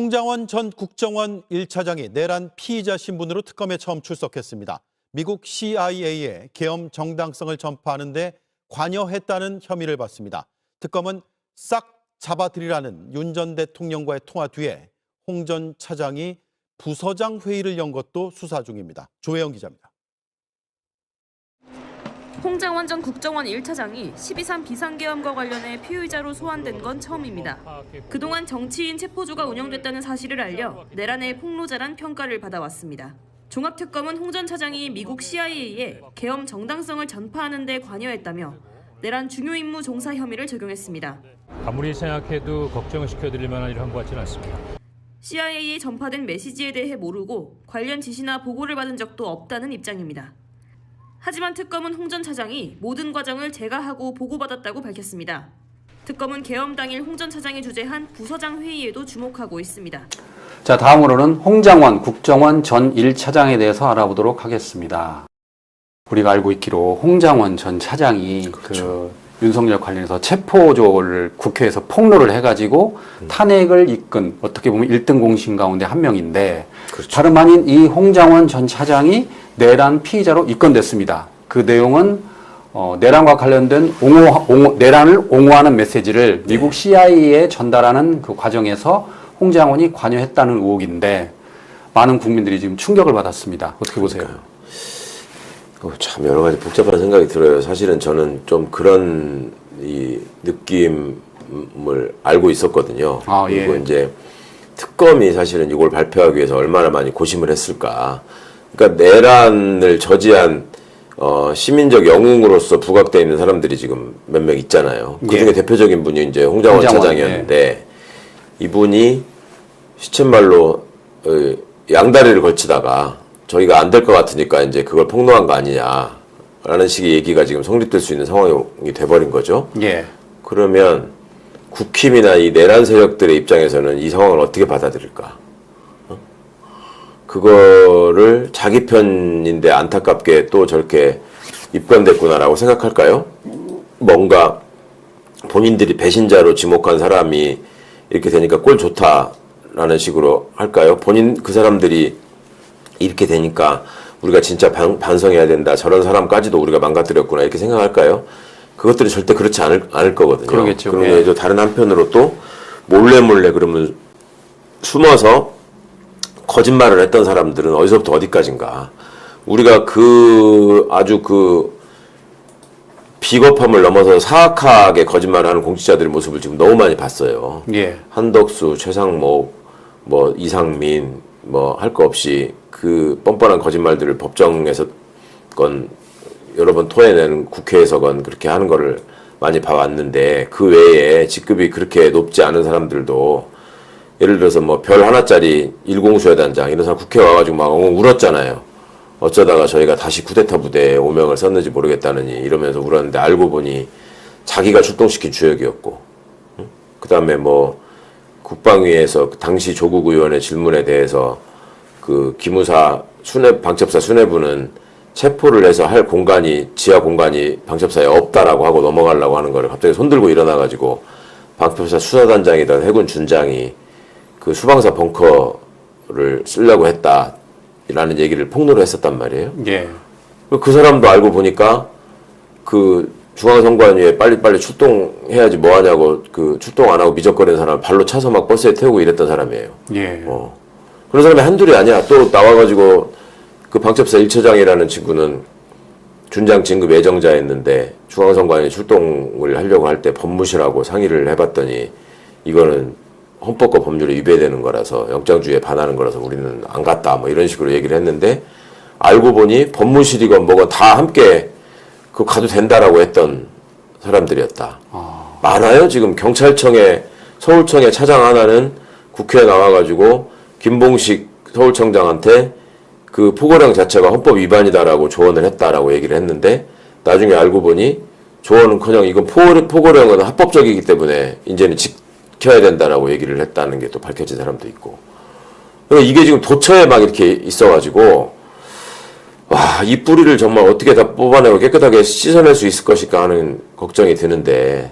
홍장원 전 국정원 1차장이 내란 피의자 신분으로 특검에 처음 출석했습니다. 미국 CIA의 계엄 정당성을 전파하는 데 관여했다는 혐의를 받습니다. 특검은 싹 잡아들이라는 윤 전 대통령과의 통화 뒤에 홍 전 차장이 부서장 회의를 연 것도 수사 중입니다. 조혜영 기자입니다. 홍장원 전 국정원 1차장이 12.3 비상계엄과 관련해 피의자로 소환된 건 처음입니다. 그동안 정치인 체포조가 운영됐다는 사실을 알려 내란의 폭로자란 평가를 받아왔습니다. 종합특검은 홍 전 차장이 미국 CIA에 계엄 정당성을 전파하는 데 관여했다며 내란 중요 임무 종사 혐의를 적용했습니다. 아무리 생각해도 걱정을 시켜드릴 만한 일을 한 것 같지는 않습니다. CIA에 전파된 메시지에 대해 모르고 관련 지시나 보고를 받은 적도 없다는 입장입니다. 하지만 특검은 홍 전 차장이 모든 과정을 제가 하고 보고받았다고 밝혔습니다. 특검은 계엄 당일 홍 전 차장이 주재한 부서장 회의에도 주목하고 있습니다. 자, 다음으로는 홍장원 국정원 전 1차장에 대해서 알아보도록 하겠습니다. 우리가 알고 있기로 홍장원 전 차장이 윤석열 관련해서 체포조를 국회에서 폭로를 해가지고 탄핵을 이끈 어떻게 보면 1등 공신 가운데 한 명인데 그렇죠. 다름 아닌 이 홍장원 전 차장이 내란 피의자로 입건됐습니다. 그 내용은 내란과 관련된 내란을 옹호하는 메시지를 미국 CIA에 전달하는 그 과정에서 홍장원이 관여했다는 의혹인데 많은 국민들이 지금 충격을 받았습니다. 어떻게 보세요? 참 여러 가지 복잡한 생각이 들어요. 사실은 저는 좀 그런 이 느낌을 알고 있었거든요. 그리고 이제 특검이 사실은 이걸 발표하기 위해서 얼마나 많이 고심을 했을까. 그러니까 내란을 저지한 시민적 영웅으로서 부각되어 있는 사람들이 지금 몇 명 있잖아요. 그 중에 대표적인 분이 이제 홍장원 차장이었는데 이분이 시쳇말로 양다리를 걸치다가 저희가 안 될 것 같으니까 이제 그걸 폭로한 거 아니냐라는 식의 얘기가 지금 성립될 수 있는 상황이 돼버린 거죠. 그러면 국힘이나 이 내란 세력들의 입장에서는 이 상황을 어떻게 받아들일까? 그거를 자기 편인데 안타깝게 또 저렇게 입건됐구나라고 생각할까요? 뭔가 본인들이 배신자로 지목한 사람이 이렇게 되니까 꼴 좋다라는 식으로 할까요? 그 사람들이 이렇게 되니까 우리가 진짜 반성해야 된다. 저런 사람까지도 우리가 망가뜨렸구나. 이렇게 생각할까요? 그것들이 절대 그렇지 않을 거거든요. 그러겠죠. 그러면 다른 한편으로 또 몰래 그러면 숨어서 거짓말을 했던 사람들은 어디서부터 어디까지인가. 우리가 아주 비겁함을 넘어서 사악하게 거짓말을 하는 공직자들의 모습을 지금 너무 많이 봤어요. 한덕수, 최상목, 이상민, 할 거 없이 그 뻔뻔한 거짓말들을 법정에서 건 여러 번 토해내는 국회에서건 그렇게 하는 거를 많이 봐왔는데 그 외에 직급이 그렇게 높지 않은 사람들도 예를 들어서 별 하나짜리 1공수여단장 이런 사람 국회에 와가지고 막 엉엉 울었잖아요. 어쩌다가 저희가 다시 쿠데타 부대에 오명을 썼는지 모르겠다느니 이러면서 울었는데 알고 보니 자기가 출동시킨 주역이었고 그 다음에 국방위에서 당시 조국 의원의 질문에 대해서 그 기무사 방첩사 수뇌부는 체포를 해서 할 지하 공간이 방첩사에 없다라고 하고 넘어가려고 하는 거를 갑자기 손들고 일어나가지고 방첩사 수사단장이던 해군 준장이 그 수방사 벙커를 쓰려고 했다라는 얘기를 폭로를 했었단 말이에요. 그 사람도 알고 보니까 중앙선관위에 빨리 출동해야지 뭐하냐고 출동 안 하고 미적거리는 사람을 발로 차서 막 버스에 태우고 이랬던 사람이에요. 그런 사람이 한둘이 아니야. 또 나와가지고 그 방첩사 1처장이라는 친구는 준장 진급 예정자였는데 중앙선관위 출동을 하려고 할 때 법무실하고 상의를 해봤더니 이거는 헌법과 법률에 위배되는 거라서 영장주의에 반하는 거라서 우리는 안 갔다 이런 식으로 얘기를 했는데 알고 보니 법무실이건 뭐건 다 함께 가도 된다라고 했던 사람들이었다. 많아요. 지금 서울청에 차장 하나는 국회에 나와가지고 김봉식 서울청장한테 그 포고령 자체가 헌법 위반이다라고 조언을 했다라고 얘기를 했는데 나중에 알고 보니 조언은커녕 이건 포고령은 합법적이기 때문에 이제는 지켜야 된다라고 얘기를 했다는 게 또 밝혀진 사람도 있고. 그러니까 이게 지금 도처에 막 이렇게 있어가지고 이 뿌리를 정말 어떻게 다 뽑아내고 깨끗하게 씻어낼 수 있을 것일까 하는 걱정이 드는데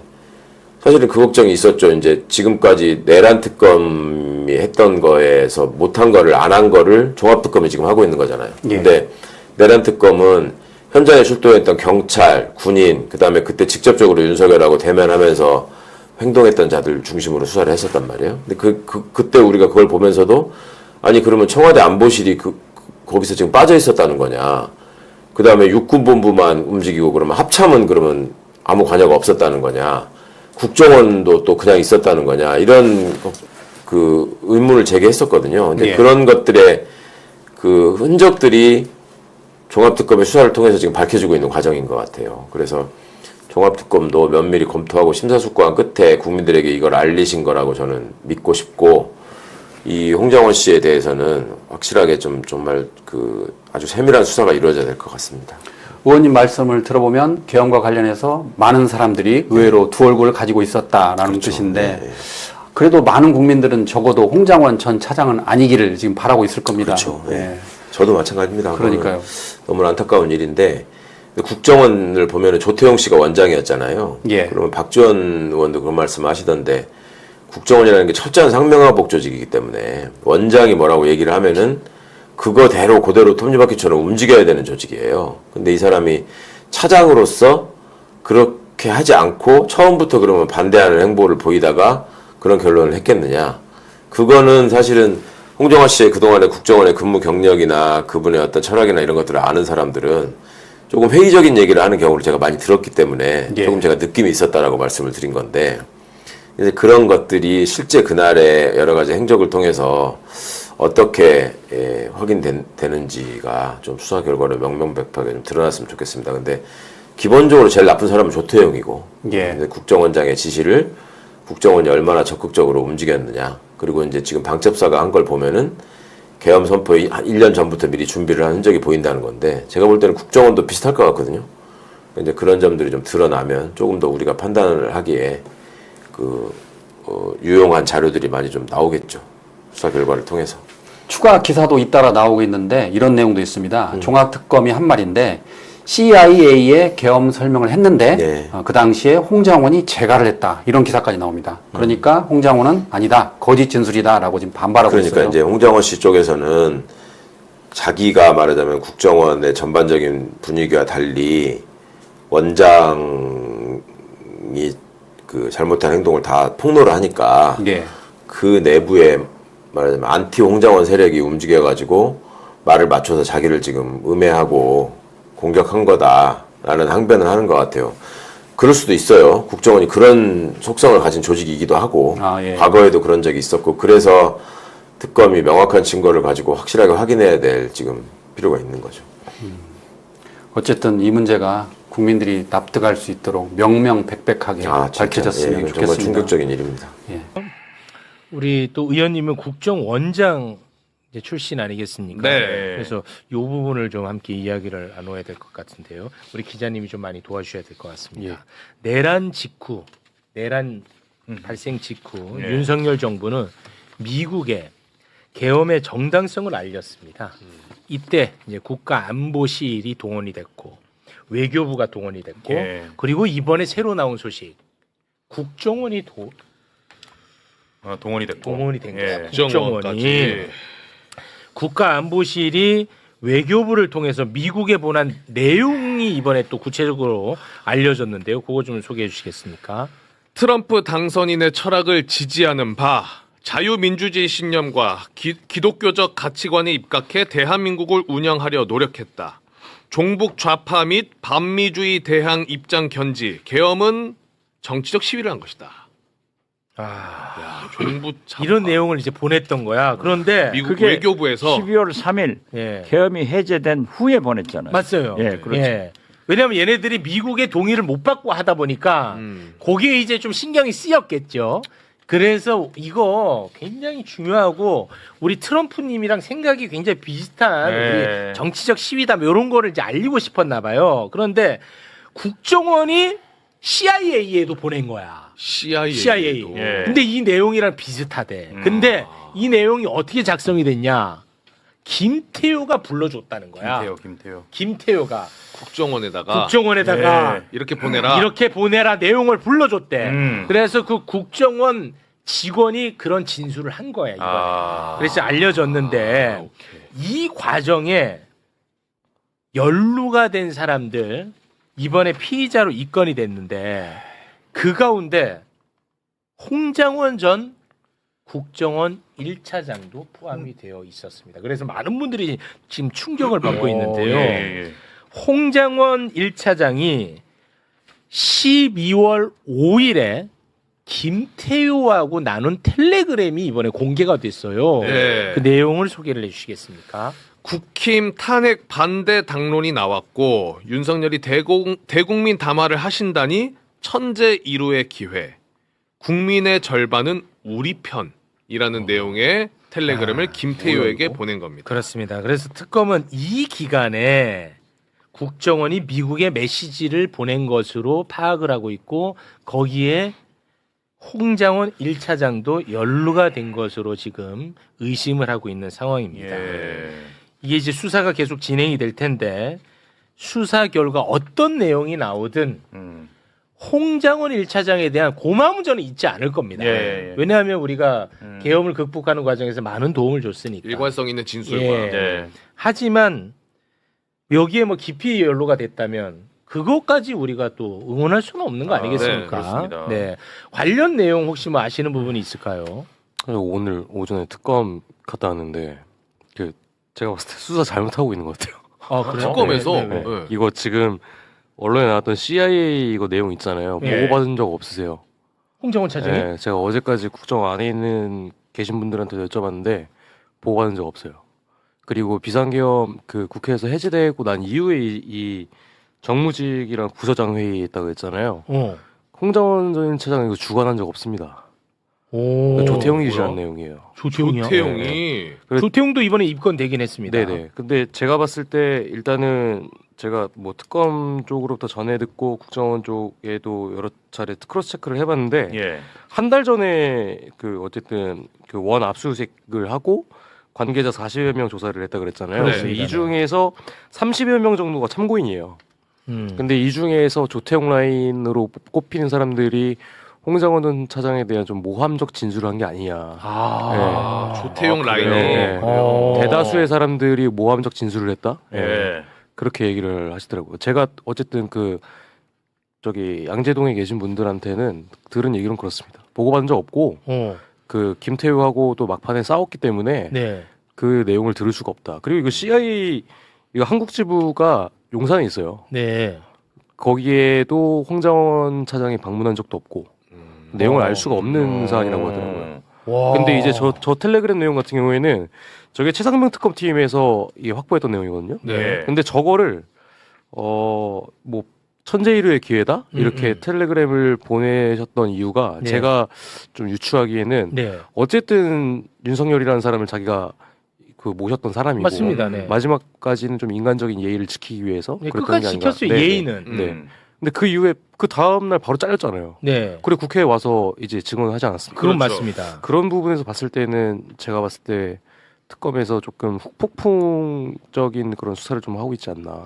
사실은 그 걱정이 있었죠. 이제 지금까지 내란 특검이 국정원장님이 했던 거에서 못한 거를 안 한 거를 종합특검이 지금 하고 있는 거잖아요. 예. 근데 내란 특검은 현장에 출동했던 경찰, 군인, 그다음에 그때 직접적으로 윤석열하고 대면하면서 행동했던 자들 중심으로 수사를 했었단 말이에요. 근데 그때 우리가 그걸 보면서도 아니 그러면 청와대 안보실이 거기서 지금 빠져 있었다는 거냐. 그다음에 육군본부만 움직이고 그러면 합참은 그러면 아무 관여가 없었다는 거냐. 국정원도 또 그냥 있었다는 거냐. 이런 그 의문을 제기했었거든요. 근데 예. 그런 것들의 그 흔적들이 종합특검의 수사를 통해서 지금 밝혀지고 있는 과정인 것 같아요. 그래서 종합특검도 면밀히 검토하고 심사숙고한 끝에 국민들에게 이걸 알리신 거라고 저는 믿고 싶고, 이 홍장원 씨에 대해서는 확실하게 좀 정말 그 아주 세밀한 수사가 이루어져야 될 것 같습니다. 의원님 말씀을 들어보면 계엄과 관련해서 많은 사람들이 의외로 두 얼굴을 가지고 있었다라는 그렇죠. 뜻인데 네. 그래도 많은 국민들은 적어도 홍장원 전 차장은 아니기를 지금 바라고 있을 겁니다. 그렇죠. 네. 예. 저도 마찬가지입니다. 그러니까요. 너무 안타까운 일인데, 국정원을 보면은 조태용 씨가 원장이었잖아요. 예. 그러면 박지원 의원도 그런 말씀 하시던데, 국정원이라는 게 철저한 상명하복 조직이기 때문에 원장이 뭐라고 얘기를 하면은 그거대로 그대로 톱니바퀴처럼 움직여야 되는 조직이에요. 근데 이 사람이 차장으로서 그렇게 하지 않고 처음부터 그러면 반대하는 행보를 보이다가 그런 결론을 했겠느냐. 그거는 사실은 홍정화 씨의 그동안의 국정원의 근무 경력이나 그분의 어떤 철학이나 이런 것들을 아는 사람들은 조금 회의적인 얘기를 하는 경우를 제가 많이 들었기 때문에 예. 조금 제가 느낌이 있었다라고 말씀을 드린 건데, 이제 그런 것들이 실제 그날의 여러 가지 행적을 통해서 어떻게 확인되는지가 좀 수사 결과로 명명백백하게 좀 드러났으면 좋겠습니다. 근데 기본적으로 제일 나쁜 사람은 조태용이고, 예. 근데 국정원장의 지시를 국정원이 얼마나 적극적으로 움직였느냐. 그리고 이제 지금 방첩사가 한 걸 보면은 계엄 선포에 한 1년 전부터 미리 준비를 한 흔적이 보인다는 건데, 제가 볼 때는 국정원도 비슷할 것 같거든요. 이제 그런 점들이 좀 드러나면 조금 더 우리가 판단을 하기에 유용한 자료들이 많이 좀 나오겠죠. 수사 결과를 통해서. 추가 기사도 잇따라 나오고 있는데 이런 내용도 있습니다. 종합특검이 한 말인데 CIA에 계엄 설명을 했는데 네. 그 당시에 홍장원이 재가를 했다. 이런 기사까지 나옵니다. 그러니까 홍장원은 아니다. 거짓 진술이다라고 지금 반발하고 그러니까 있어요. 이제 홍장원 씨 쪽에서는 자기가 말하자면 국정원의 전반적인 분위기와 달리 원장이 그 잘못한 행동을 다 폭로를 하니까 예. 그 내부에 말하자면 안티 홍장원 세력이 움직여가지고 말을 맞춰서 자기를 지금 음해하고 공격한 거다라는 항변을 하는 것 같아요. 그럴 수도 있어요. 국정원이 그런 속성을 가진 조직이기도 하고, 예. 과거에도 그런 적이 있었고, 그래서 특검이 명확한 증거를 가지고 확실하게 확인해야 될 지금 필요가 있는 거죠. 어쨌든 이 문제가 국민들이 납득할 수 있도록 명명백백하게 진짜. 밝혀졌으면 예, 좋겠습니다. 정말 충격적인 일입니다. 예. 우리 또 의원님은 국정원장 이제 출신 아니겠습니까? 네. 그래서 이 부분을 좀 함께 이야기를 나눠야 될 것 같은데요. 우리 기자님이 좀 많이 도와주셔야 될 것 같습니다. 내란 직후, 내란 발생 직후 윤석열 정부는 미국에 계엄의 정당성을 알렸습니다. 이때 이제 국가안보실이 동원이 됐고 외교부가 동원이 됐고 그리고 이번에 새로 나온 소식 국정원이 동원이 됐고. 동원이 된 거예요. 국정원까지. 국가안보실이 외교부를 통해서 미국에 보낸 내용이 이번에 또 구체적으로 알려졌는데요. 그거 좀 소개해 주시겠습니까? 트럼프 당선인의 철학을 지지하는 바 자유민주주의 신념과 기독교적 가치관에 입각해 대한민국을 운영하려 노력했다. 종북 좌파 및 반미주의 대항 입장 견지, 계엄은 정치적 시위를 한 것이다. 종북 좌파. 이런 내용을 이제 보냈던 거야. 그런데 미국 그게 외교부에서 12월 3일 예. 계엄이 해제된 후에 보냈잖아요. 맞아요. 예, 그렇죠. 예. 왜냐하면 얘네들이 미국의 동의를 못 받고 하다 보니까 거기에 이제 좀 신경이 쓰였겠죠. 그래서 이거 굉장히 중요하고 우리 트럼프님이랑 생각이 굉장히 비슷한 네. 우리 정치적 시위다 뭐 이런 거를 이제 알리고 싶었나 봐요. 그런데 국정원이 CIA에도 보낸 거야. CIA. 예. 근데 이 내용이랑 비슷하대. 근데 이 내용이 어떻게 작성이 됐냐? 김태효가 불러줬다는 거야. 김태효가 국정원에다가 국정원에다가 이렇게 보내라. 이렇게 보내라 내용을 불러줬대. 그래서 그 국정원 직원이 그런 진술을 한 거야 이번에. 아. 그래서 알려졌는데 이 과정에 연루가 된 사람들 이번에 피의자로 입건이 됐는데 그 가운데 홍장원 전 국정원 1차장도 포함이 되어 있었습니다. 그래서 많은 분들이 지금 충격을 받고 있는데요. 홍장원 1차장이 12월 5일에 김태효하고 나눈 텔레그램이 이번에 공개가 됐어요. 네. 그 내용을 소개를 해주시겠습니까? 국힘 탄핵 반대 당론이 나왔고 윤석열이 대국민 담화를 하신다니 천재 1호의 기회. 국민의 절반은 우리 편이라는 내용의 텔레그램을 김태효에게 보낸 겁니다. 그렇습니다. 그래서 특검은 이 기간에 국정원이 미국에 메시지를 보낸 것으로 파악을 하고 있고 거기에 홍장원 1차장도 연루가 된 것으로 지금 의심을 하고 있는 상황입니다. 이게 이제 수사가 계속 진행이 될 텐데 수사 결과 어떤 내용이 나오든 홍장원 1차장에 대한 고마움은 저는 잊지 않을 겁니다. 왜냐하면 우리가 계엄을 극복하는 과정에서 많은 도움을 줬으니까. 일관성 있는 진술과. 하지만 여기에 뭐 깊이 연루가 됐다면 그것까지 우리가 또 응원할 수는 없는 거 아니겠습니까? 네, 그렇습니다. 네. 관련 내용 혹시 뭐 아시는 부분이 있을까요? 오늘 오전에 특검 갔다 왔는데 제가 봤을 때 수사 잘못하고 있는 것 같아요. 아, 그래요? 특검에서 네. 이거 지금 언론에 나왔던 CIA 이거 내용 있잖아요. 보고받은 적 없으세요? 홍정원 차장이? 네, 제가 어제까지 국정 안에 계신 분들한테 여쭤봤는데 보고받은 적 없어요. 그리고 비상계엄 그 국회에서 해제되고 난 이후에 이 정무직이랑 부서장 회의 있다고 했잖아요. 홍장원 전 차장 이거 주관한 적 없습니다. 조태용이 지시한 내용이에요. 조태용이요? 조태용이. 조태용도 이번에 입건되긴 했습니다. 네네. 근데 제가 봤을 때 일단은 제가 뭐 특검 쪽으로부터 전해 듣고 국정원 쪽에도 여러 차례 크로스 체크를 해봤는데 한 달 전에 어쨌든 원 압수수색을 하고 관계자 40여 명 조사를 했다 그랬잖아요. 그렇습니다. 이 중에서 30여 명 정도가 참고인이에요. 근데 이 중에서 조태용 라인으로 꼽히는 사람들이 홍장원 전 차장에 대한 좀 모함적 진술을 한 게 아니냐. 조태용 라인에. 네. 대다수의 사람들이 모함적 진술을 했다. 그렇게 얘기를 하시더라고요. 제가 어쨌든 양재동에 계신 분들한테는 들은 얘기는 그렇습니다. 보고받은 적 없고 김태우하고도 막판에 싸웠기 때문에 그 내용을 들을 수가 없다. 그리고 이거 CIA 이거 한국 지부가 용산에 있어요. 네. 거기에도 홍장원 차장이 방문한 적도 없고 내용을 알 수가 없는 사안이라고 하더라고요. 근데 이제 저 텔레그램 내용 같은 경우에는 저게 최상병 특검팀에서 이게 확보했던 내용이거든요. 근데 저거를 뭐 천재일우의 기회다 이렇게 텔레그램을 보내셨던 이유가 제가 좀 유추하기에는 어쨌든 윤석열이라는 사람을 자기가 모셨던 사람이고 맞습니다. 마지막까지는 좀 인간적인 예의를 지키기 위해서 그랬던 끝까지 게 아닌가. 지켰어요. 예의는. 근데 그 이후에 그 다음 날 바로 잘렸잖아요. 그리고 국회에 와서 이제 증언을 하지 않았습니까? 그건 맞습니다. 그런 부분에서 봤을 때는 제가 봤을 때 특검에서 조금 폭풍적인 그런 수사를 좀 하고 있지 않나.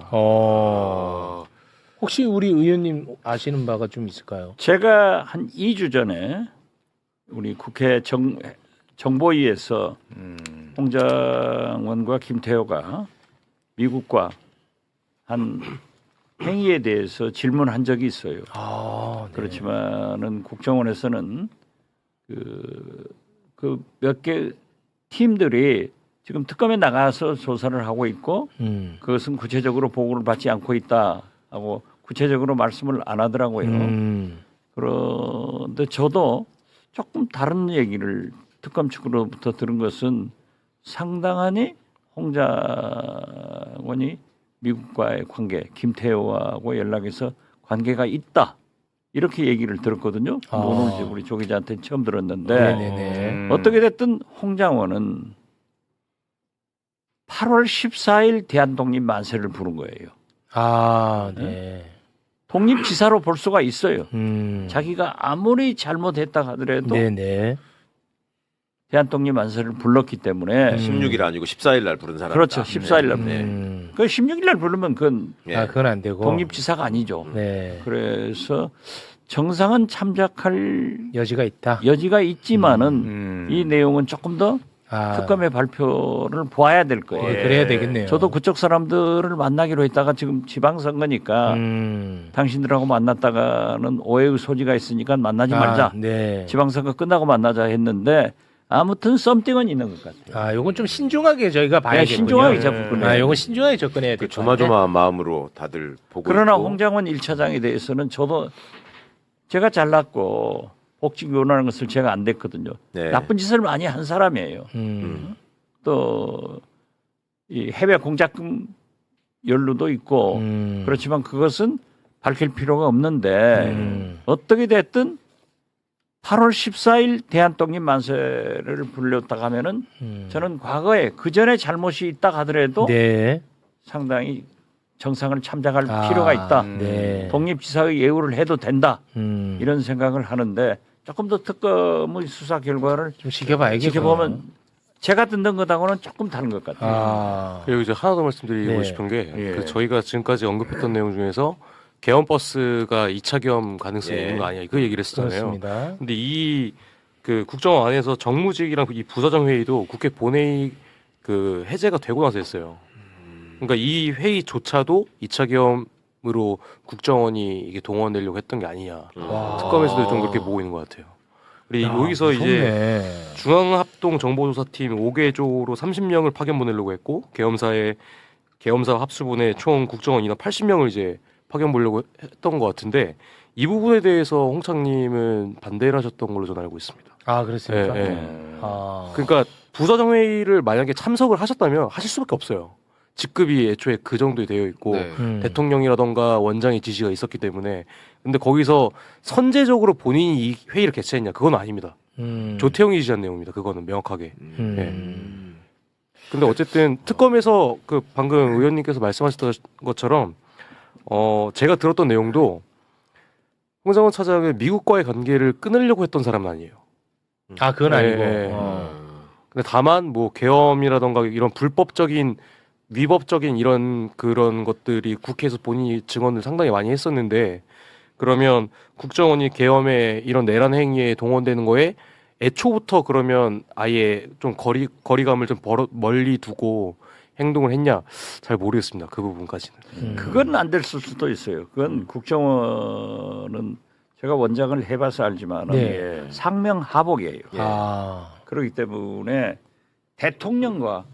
혹시 우리 의원님 아시는 바가 좀 있을까요? 제가 한 2주 전에 우리 국회 정보위에서 홍장원과 김태효가 미국과 한 행위에 대해서 질문한 적이 있어요. 그렇지만은 국정원에서는 그 몇 개 팀들이 지금 특검에 나가서 조사를 하고 있고 그것은 구체적으로 보고를 받지 않고 있다 하고 구체적으로 말씀을 안 하더라고요. 그런데 저도 조금 다른 얘기를 특검 측으로부터 들은 것은 상당하니 홍장원이 미국과의 관계, 김태효하고 연락해서 관계가 있다. 이렇게 얘기를 들었거든요. 오늘 이제 우리 조 기자한테 처음 들었는데 어떻게 됐든 홍장원은 8월 14일 대한독립 만세를 부른 거예요. 독립지사로 볼 수가 있어요. 자기가 아무리 잘못했다 하더라도 대한독립 만세를 불렀기 때문에 16일 아니고 14일 날 부른 사람. 그렇죠. 14일 날. 그 16일 날 부르면 그건 그건 안 되고 독립지사가 아니죠. 그래서 정상은 참작할 여지가 있다. 여지가 있지만은 이 내용은 조금 더 특검의 발표를 보아야 될 거예요. 그래야 되겠네요. 저도 그쪽 사람들을 만나기로 했다가 지금 지방선거니까 당신들하고 만났다가는 오해의 소지가 있으니까 만나지 말자. 네. 지방선거 끝나고 만나자 했는데 아무튼 썸띵은 있는 것 같아요. 요건 좀 신중하게 저희가 봐야겠군요. 신중하게 접근해야 요건 신중하게 접근해야 될 것 같아요. 조마조마한 마음으로 다들 보고 그러나 있고. 홍장원 1차장에 대해서는 저도 제가 잘났고 복직 요원하는 것을 제가 안 됐거든요. 네. 나쁜 짓을 많이 한 사람이에요. 또 이 해외 공작금 연루도 있고 그렇지만 그것은 밝힐 필요가 없는데 어떻게 됐든 8월 14일 대한독립 만세를 불렸다가 하면은 저는 과거에 그 전에 잘못이 있다 하더라도 네. 상당히 정상을 참작할 필요가 있다. 네. 독립지사의 예우를 해도 된다. 이런 생각을 하는데 조금 더 특검의 수사 결과를 좀 지켜봐야겠죠. 지켜보면 제가 듣는 것하고는 조금 다른 것 같아요. 그리고 이제 하나 더 말씀드리고 네. 싶은 게 예. 그 저희가 지금까지 언급했던 내용 중에서 개헌 버스가 2차 겸 가능성이 있는 거 아니야? 그 얘기를 했었잖아요. 그렇습니다. 근데 이 그 국정원 안에서 정무직이랑 이 부서정 회의도 국회 본회의 그 해제가 되고 나서 했어요. 그러니까 이 회의조차도 2차 겸으로 국정원이 이게 동원되려고 했던 게 아니냐. 특검에서도 좀 그렇게 보고 있는 것 같아요. 그리고 여기서 이제 중앙합동정보조사팀 5개조로 30명을 파견 보내려고 했고 계엄사 합수분에 총 국정원 인원 80명을 이제 파견 보려고 했던 것 같은데 이 부분에 대해서 홍창님은 반대를 하셨던 걸로 저는 알고 있습니다. 그렇습니까? 예, 예. 그러니까 부서정회의를 만약에 참석을 하셨다면 하실 수밖에 없어요. 직급이 애초에 그 정도 되어 있고 대통령이라던가 원장의 지시가 있었기 때문에. 근데 거기서 선제적으로 본인이 이 회의를 개최했냐? 그건 아닙니다. 조태용이 지시한 내용입니다. 그거는 명확하게. 네. 근데 어쨌든 특검에서 그 방금 의원님께서 말씀하셨던 것처럼 제가 들었던 내용도 홍장원 차장은 미국과의 관계를 끊으려고 했던 사람은 아니에요. 그건 아니고. 근데 다만 뭐 계엄이라던가 이런 불법적인 위법적인 이런 그런 것들이 국회에서 본인이 증언을 상당히 많이 했었는데 그러면 국정원이 계엄에 이런 내란 행위에 동원되는 거에 애초부터 그러면 아예 좀 거리감을 좀 멀리 두고 행동을 했냐 잘 모르겠습니다. 그 부분까지는. 그건 안 될 수도 있어요. 그건 국정원은 제가 원장을 해봐서 알지만 네. 상명하복이에요. 그렇기 때문에 대통령과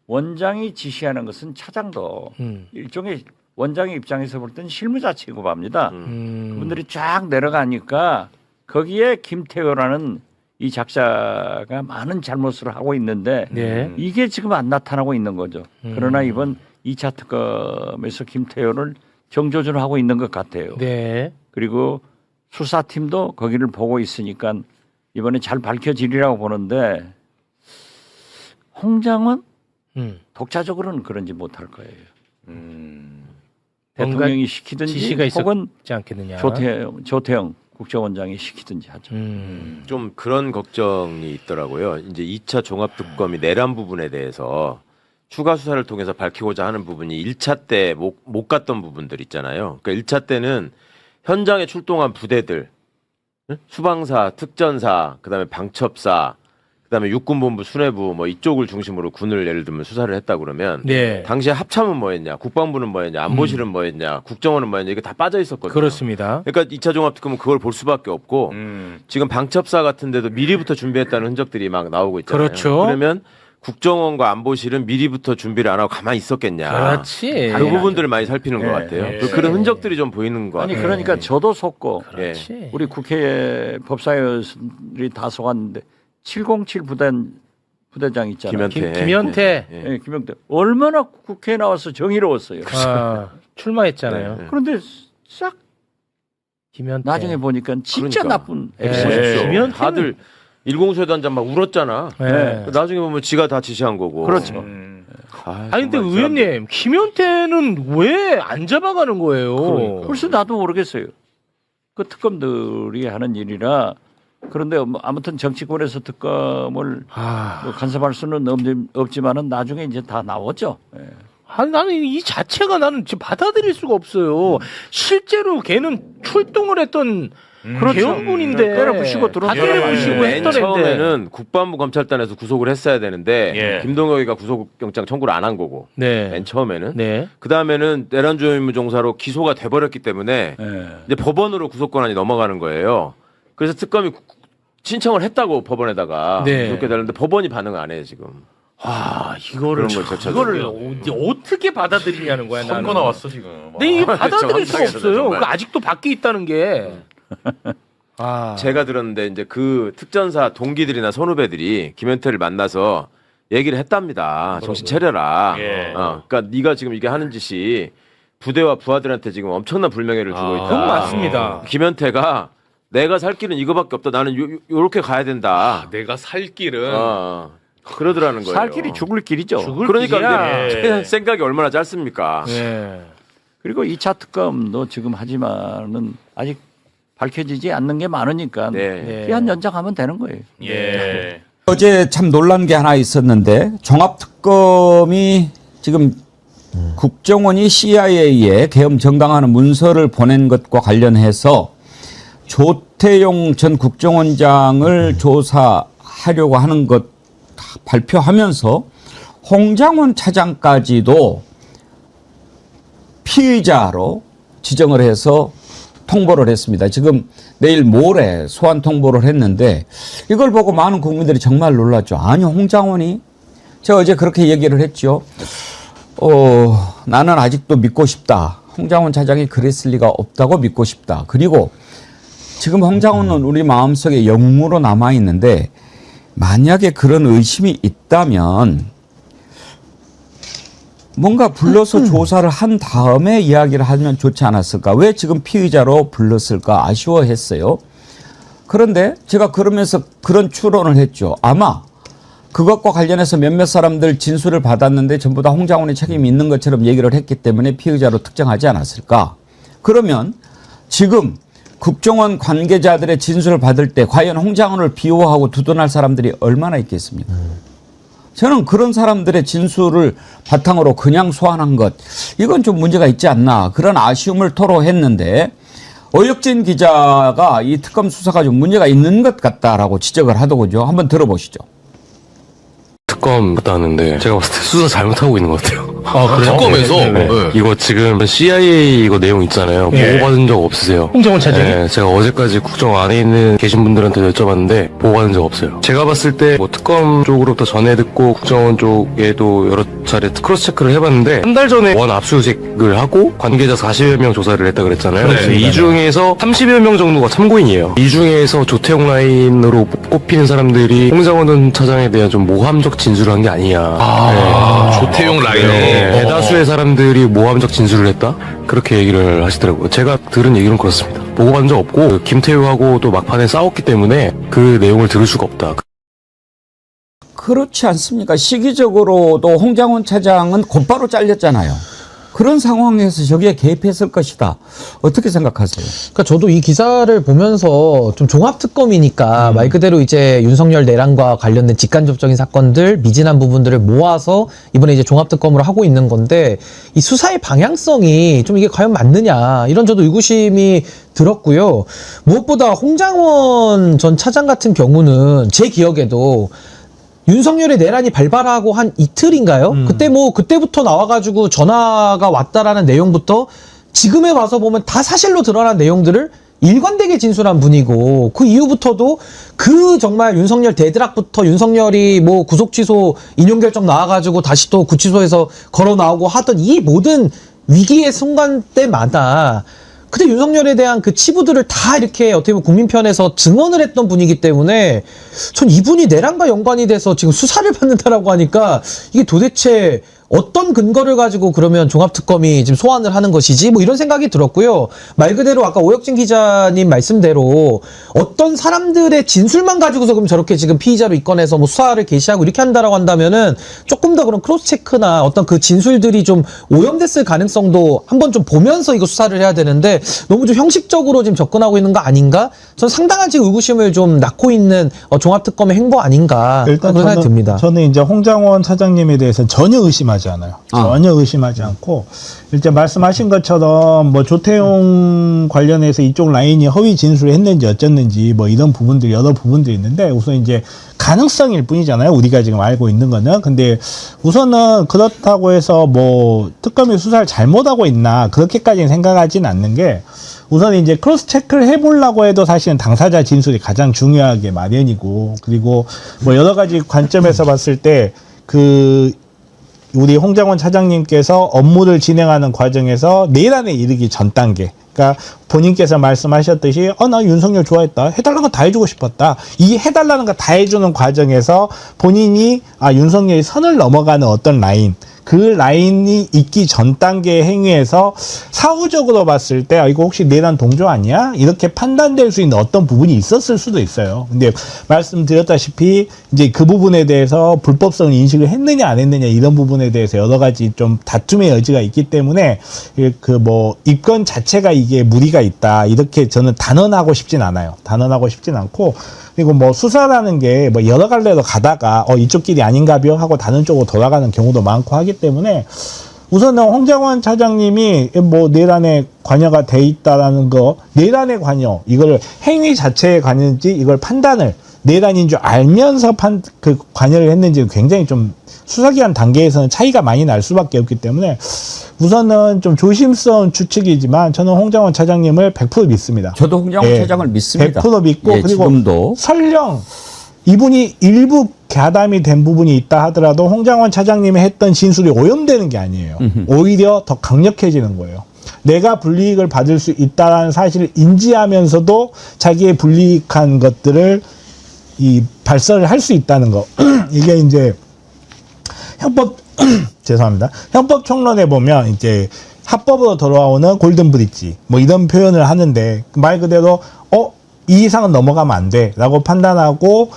원장이 지시하는 것은 차장도 일종의 원장의 입장에서 볼 때는 실무자 취급합니다. 그분들이 쫙 내려가니까 거기에 김태효라는 이 작자가 많은 잘못을 하고 있는데 이게 지금 안 나타나고 있는 거죠. 그러나 이번 2차 특검에서 김태효를 정조준하고 있는 것 같아요. 네. 그리고 수사팀도 거기를 보고 있으니까 이번에 잘 밝혀지리라고 보는데 홍장원 독자적으로는 그런지 못할 거예요. 대통령이 시키든지 지시가 혹은 있었지 않겠느냐. 조태영 국정원장이 시키든지 하죠. 좀 그런 걱정이 있더라고요. 이제 2차 종합특검이 내란 부분에 대해서 추가 수사를 통해서 밝히고자 하는 부분이 1차 때 못 갔던 부분들 있잖아요. 그러니까 1차 때는 현장에 출동한 부대들, 수방사, 특전사, 그다음에 방첩사, 그다음에 육군본부, 수뇌부 뭐 이쪽을 중심으로 군을 예를 들면 수사를 했다 그러면 당시에 합참은 뭐였냐, 국방부는 뭐였냐, 안보실은 뭐였냐, 국정원은 뭐였냐 이게 다 빠져 있었거든요. 그렇습니다. 그러니까 2차 종합특검은 그걸 볼 수밖에 없고 지금 방첩사 같은 데도 미리부터 준비했다는 흔적들이 막 나오고 있잖아요. 그렇죠. 그러면 국정원과 안보실은 미리부터 준비를 안 하고 가만히 있었겠냐. 그렇지. 그 부분들을 많이 살피는 것 같아요. 그런 흔적들이 좀 보이는 것 아니 같아요. 그러니까 저도 속고 그렇지. 우리 국회 법사위원들이 다 속았는데 707 부대장 있잖아요. 김현태. 네, 김영태. 얼마나 국회에 나와서 정의로웠어요. 출마했잖아요. 그런데 싹 김현태. 나중에 보니까 진짜 그러니까. 나쁜 김현태는 다들 일공수회단장 막 울었잖아. 나중에 보면 지가 다 지시한 거고. 그렇죠. 근데 의원님 김현태는 왜 안 잡아가는 거예요? 글쎄 나도 모르겠어요. 그 특검들이 하는 일이라. 그런데 아무튼 정치권에서 특검을 뭐 간섭할 수는 없지만은 나중에 이제 다 나오죠. 나는 이 자체가 나는 지금 받아들일 수가 없어요. 실제로 걔는 출동을 했던 계엄군인데 때려부시고 들어온 다 때려부시고 맨 했더랬는데. 처음에는 국방부 검찰단에서 구속을 했어야 되는데 예. 김동혁이가 구속영장 청구를 안 한 거고 네. 맨 처음에는 네. 그 다음에는 내란 주요 임무 종사로 기소가 돼버렸기 때문에 이제 법원으로 구속 권한이 넘어가는 거예요. 그래서 특검이 신청을 했다고 법원에다가 네. 그렇게 되는데 법원이 반응을 안 해요 지금. 와, 이거를 그런 걸 이거를 어떻게 받아들이냐는 거야 나는. 선거 나왔어 지금. 근데 이게 받아들일 수가 정확하게 없어요. 정말. 그 아직도 밖에 있다는 게. 아. 제가 들었는데 이제 그 특전사 동기들이나 선후배들이 김현태를 만나서 얘기를 했답니다. 정신 차려라. 예. 그러니까 네가 지금 이게 하는 짓이 부대와 부하들한테 지금 엄청난 불명예를 주고 있다. 그건 맞습니다. 김현태가 내가 살 길은 이거밖에 없다. 나는 요렇게 가야 된다. 내가 살 길은 그러더라는 거예요. 살 길이 죽을 길이죠. 그러니까 길이야. 이제 생각이 얼마나 짧습니까? 예. 그리고 2차 특검도 지금 하지만은 아직 밝혀지지 않는 게 많으니까 네. 기한 연장하면 되는 거예요. 예. 어제 참 놀란 게 하나 있었는데 종합특검이 지금 국정원이 CIA에 계엄 정당하는 문서를 보낸 것과 관련해서 조태용 전 국정원장을 조사하려고 하는 것 발표하면서 홍장원 차장까지도 피의자로 지정을 해서 통보를 했습니다. 지금 내일 모레 소환 통보를 했는데 이걸 보고 많은 국민들이 정말 놀랐죠. 아니 홍장원이 제가 어제 그렇게 얘기를 했죠. 나는 아직도 믿고 싶다. 홍장원 차장이 그랬을 리가 없다고 믿고 싶다. 그리고 지금 홍장원은 우리 마음속에 영웅으로 남아있는데 만약에 그런 의심이 있다면 뭔가 불러서 조사를 한 다음에 이야기를 하면 좋지 않았을까. 왜 지금 피의자로 불렀을까 아쉬워했어요. 그런데 제가 그러면서 그런 추론을 했죠. 아마 그것과 관련해서 몇몇 사람들 진술을 받았는데 전부 다 홍장원의 책임이 있는 것처럼 얘기를 했기 때문에 피의자로 특정하지 않았을까. 그러면 지금 국정원 관계자들의 진술을 받을 때 과연 홍장원을 비호하고 두둔할 사람들이 얼마나 있겠습니까? 저는 그런 사람들의 진술을 바탕으로 그냥 소환한 것, 이건 좀 문제가 있지 않나, 그런 아쉬움을 토로했는데 오혁진 기자가 이 특검 수사가 좀 문제가 있는 것 같다라고 지적을 하더군요. 한번 들어보시죠. 특검 갔다 왔는데 제가 봤을 때 수사 잘못하고 있는 것 같아요. 아, 그래요? 특검에서 네. 이거 지금 CIA 이거 내용 있잖아요. 예. 보고받은 적 없으세요? 홍장원 차장이? 네, 제가 어제까지 국정 안에 있는 계신 분들한테 여쭤봤는데 보고받은 적 없어요. 제가 봤을 때 뭐 특검 쪽으로부터 전해 듣고 국정원 쪽에도 여러 차례 크로스 체크를 해봤는데 한 달 전에 원 압수수색을 하고 관계자 40여 명 조사를 했다 그랬잖아요. 그래서 이 중에서 30여 명 정도가 참고인이에요. 이 중에서 조태용 라인으로 꼽히는 사람들이 홍장원 차장에 대한 좀 모함적 진술을 한 게 아니냐. 조태용 라인에 대다수의 사람들이 모함적 진술을 했다? 그렇게 얘기를 하시더라고요. 제가 들은 얘기는 그렇습니다. 보고받은 적 없고 김태우하고 또 막판에 싸웠기 때문에 그 내용을 들을 수가 없다. 그렇지 않습니까? 시기적으로도 홍장원 차장은 곧바로 잘렸잖아요. 그런 상황에서 저기에 개입했을 것이다. 어떻게 생각하세요? 그러니까 저도 이 기사를 보면서 좀 종합특검이니까 말 그대로 이제 윤석열 내란과 관련된 직간접적인 사건들, 미진한 부분들을 모아서 이번에 이제 종합특검으로 하고 있는 건데 이 수사의 방향성이 좀 이게 과연 맞느냐 이런 저도 의구심이 들었고요. 무엇보다 홍장원 전 차장 같은 경우는 제 기억에도 윤석열의 내란이 발발하고 한 이틀인가요? 그때부터 나와가지고 전화가 왔다라는 내용부터 지금에 와서 보면 다 사실로 드러난 내용들을 일관되게 진술한 분이고 그 이후부터도 그 정말 윤석열 대드락부터 윤석열이 뭐 구속 취소 인용 결정 나와가지고 다시 또 구치소에서 걸어 나오고 하던 이 모든 위기의 순간 때마다 그때 윤석열에 대한 그 치부들을 다 이렇게 어떻게 보면 국민 편에서 증언을 했던 분이기 때문에 전 이분이 내란과 연관이 돼서 지금 수사를 받는다라고 하니까 이게 도대체 어떤 근거를 가지고 그러면 종합특검이 지금 소환을 하는 것이지 뭐 이런 생각이 들었고요. 말 그대로 아까 오혁진 기자님 말씀대로 어떤 사람들의 진술만 가지고서 그럼 저렇게 지금 피의자로 입건해서 뭐 수사를 개시하고 이렇게 한다라고 한다면은 조금 더 그런 크로스 체크나 어떤 그 진술들이 좀 오염됐을 가능성도 한번 좀 보면서 이거 수사를 해야 되는데 너무 좀 형식적으로 지금 접근하고 있는 거 아닌가? 전 상당한 지금 의구심을 좀 낳고 있는 종합특검의 행보 아닌가? 일단 그런 생각이 듭니다. 저는 이제 홍장원 차장님에 대해서 전혀 의심하지 의심하지 않아요. 전혀 의심하지 않고 일제 말씀하신 것처럼 뭐 조태용 관련해서 이쪽 라인이 허위 진술을 했는지 어쨌는지 뭐 이런 부분들 여러 부분들이 있는데 우선 이제 가능성일 뿐이잖아요. 우리가 지금 알고 있는 거는. 근데 우선은 그렇다고 해서 뭐 특검이 수사를 잘못하고 있나 그렇게까지는 생각하지는 않는 게 우선 이제 크로스 체크를 해보려고 해도 사실은 당사자 진술이 가장 중요하게 마련이고 그리고 뭐 여러 가지 관점에서 봤을 때 우리 홍장원 차장님께서 업무를 진행하는 과정에서 내란에 이르기 전 단계. 그러니까 본인께서 말씀하셨듯이 나 윤석열 좋아했다. 해달라는 거 다 해주고 싶었다. 이 해달라는 거 다 해주는 과정에서 본인이 윤석열이 선을 넘어가는 어떤 라인 그 라인이 있기 전 단계의 행위에서 사후적으로 봤을 때 이거 혹시 내란 동조 아니야? 이렇게 판단될 수 있는 어떤 부분이 있었을 수도 있어요. 근데 말씀드렸다시피 이제 그 부분에 대해서 불법성을 인식을 했느냐 안 했느냐 이런 부분에 대해서 여러 가지 좀 다툼의 여지가 있기 때문에 뭐 입건 자체가 이게 무리가 있다 이렇게 저는 단언하고 싶진 않아요. 단언하고 싶진 않고 그리고 뭐 수사라는 게 뭐 여러 갈래로 가다가 이쪽 길이 아닌가벼 하고 다른 쪽으로 돌아가는 경우도 많고 하기 때문에 우선은 홍장원 차장님이 뭐 내란에 관여가 돼 있다라는 거 내란의 관여 이걸 행위 자체에 관여인지 이걸 판단을 내란인 줄 알면서 관여를 했는지 굉장히 좀 수사기관 단계에서는 차이가 많이 날 수밖에 없기 때문에 우선은 좀 조심스러운 추측이지만 저는 홍장원 차장님을 100% 믿습니다. 저도 홍장원 차장을 믿습니다. 100% 믿고 그리고 지금도. 설령 이분이 일부 가담이 된 부분이 있다 하더라도 홍장원 차장님이 했던 진술이 오염되는 게 아니에요. 오히려 더 강력해지는 거예요. 내가 불이익을 받을 수 있다는 사실을 인지하면서도 자기의 불이익한 것들을 발설을 할 수 있다는 거. 이게 이제 죄송합니다. 형법 총론에 보면 이제 합법으로 돌아오는 골든 브릿지 뭐 이런 표현을 하는데 말 그대로 이 이상은 넘어가면 안 돼라고 판단하고